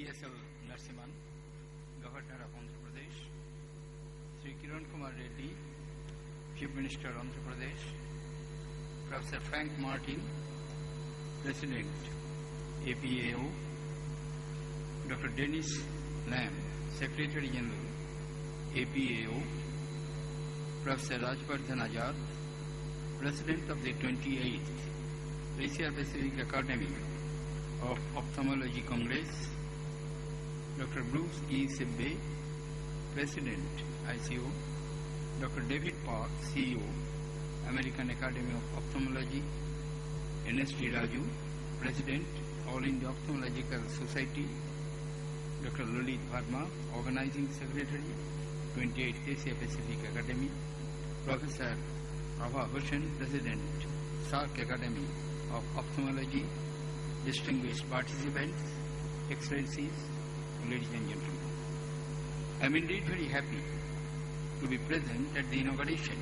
ESL Narasimhan, Governor of Andhra Pradesh, Sri Kiran Kumar Reddy, Chief Minister of Andhra Pradesh, Professor Frank Martin, President, APAO, Dr. Dennis Lam, Secretary General, APAO, Professor Rajvardhan Azad, President of the 28th Asia Pacific Academy of Ophthalmology Congress, Dr. Bruce E. Sibbe, President, ICO, Dr. David Park, CEO, American Academy of Ophthalmology, N.S.T. Raju, President, All India Ophthalmological Society, Dr. Lalit Verma, Organizing Secretary, 28th Asia Pacific Academy, Professor Prabha Bhushan, President, SAARC Academy of Ophthalmology, distinguished participants, excellencies, ladies and gentlemen. I am indeed very happy to be present at the inauguration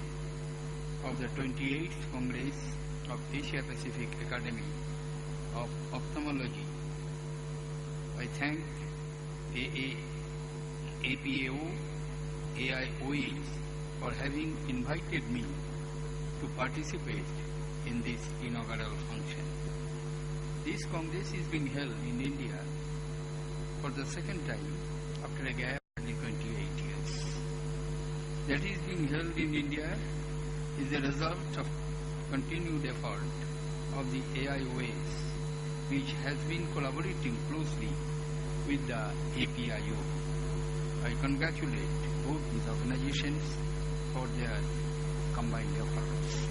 of the 28th Congress of Asia Pacific Academy of Ophthalmology. I thank APAO, AIOAs for having invited me to participate in this inaugural function. This Congress is being held in India for the second time after a gap of 28 years. That is being held in India is the result of continued effort of the AIOAs, which has been collaborating closely with the APIO. I congratulate both these organizations for their combined efforts.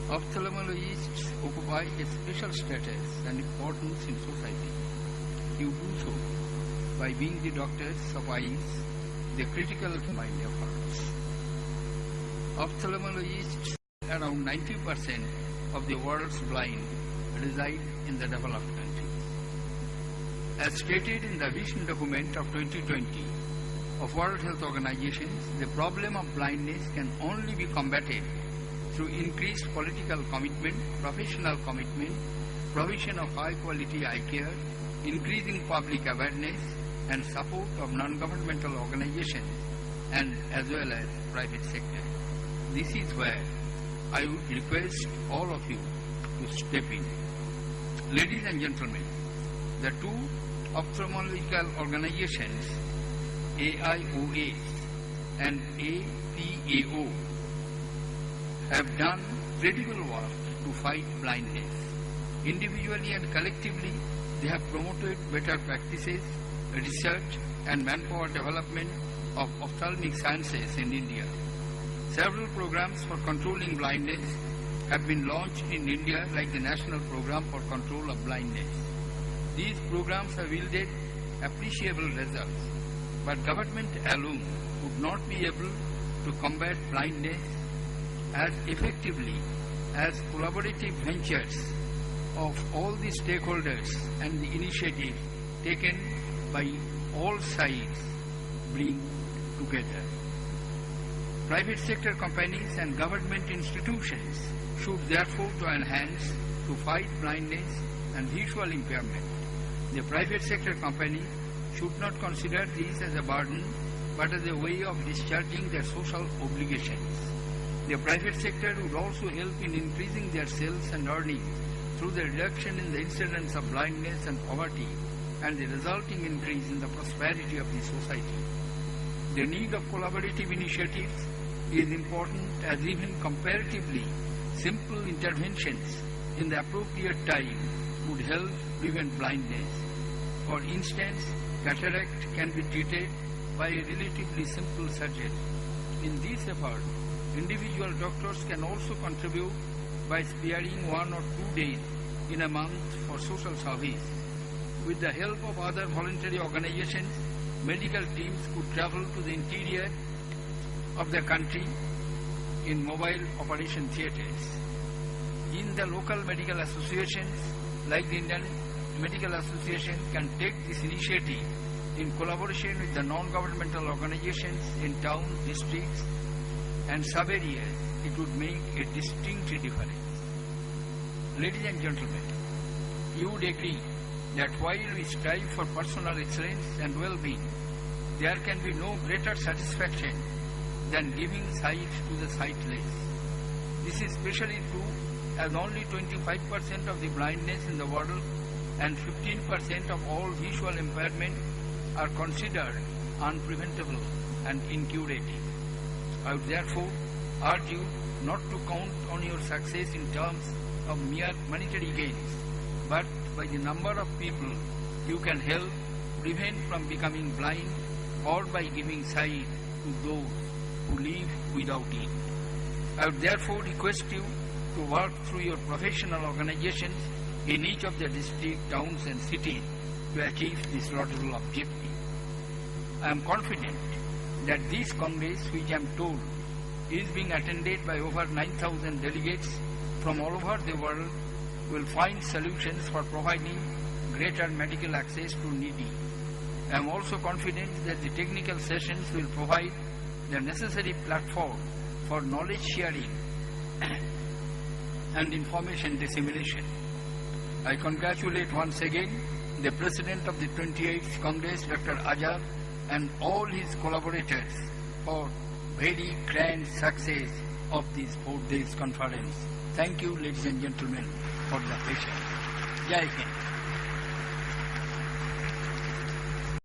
Ophthalmologists occupy a special status and importance in society. You do so by being the doctors of eyes, the critical combined efforts. Ophthalmologists, around 90% of the world's blind, reside in the developed countries. As stated in the Vision Document of 2020 of World Health Organization, the problem of blindness can only be combated through increased political commitment, professional commitment, provision of high-quality eye care, increasing public awareness, and support of non-governmental organizations and as well as private sector. This is where I would request all of you to step in. Ladies and gentlemen, the two ophthalmological organizations, AIOA and APAO, have done critical work to fight blindness. Individually and collectively, they have promoted better practices, research and manpower development of ophthalmic sciences in India. Several programs for controlling blindness have been launched in India, like the National Program for Control of Blindness. These programs have yielded appreciable results, but government alone would not be able to combat blindness as effectively as collaborative ventures of all the stakeholders and the initiatives taken by all sides bring together. Private sector companies and government institutions should therefore to enhance to fight blindness and visual impairment. The private sector company should not consider this as a burden but as a way of discharging their social obligations. The private sector would also help in increasing their sales and earnings through the reduction in the incidence of blindness and poverty and the resulting increase in the prosperity of the society. The need of collaborative initiatives is important, as even comparatively simple interventions in the appropriate time would help prevent blindness. For instance, cataract can be treated by a relatively simple surgery. In this effort, individual doctors can also contribute by sparing 1 or 2 days in a month for social service. With the help of other voluntary organizations, medical teams could travel to the interior of the country in mobile operation theatres. In the local medical associations, like the Indian Medical Association, can take this initiative in collaboration with the non-governmental organizations in towns, districts and sub-areas. It would make a distinct difference. Ladies and gentlemen, you would agree that while we strive for personal excellence and well-being, there can be no greater satisfaction than giving sight to the sightless. This is especially true as only 25% of the blindness in the world and 15% of all visual impairment are considered unpreventable and incurable. I would therefore urge you not to count on your success in terms of mere monetary gains, but by the number of people you can help prevent from becoming blind or by giving sight to those who live without it. I would therefore request you to work through your professional organizations in each of the district, towns and cities to achieve this laudable objective. I am confident that this Congress, which I am told is being attended by over 9,000 delegates from all over the world, will find solutions for providing greater medical access to needy. I am also confident that the technical sessions will provide the necessary platform for knowledge sharing and information dissemination. I congratulate once again the President of the 28th Congress, Dr. Azad, and all his collaborators for very grand success of this 4 days conference. Thank you, ladies and gentlemen, for the patience. Jai Hind.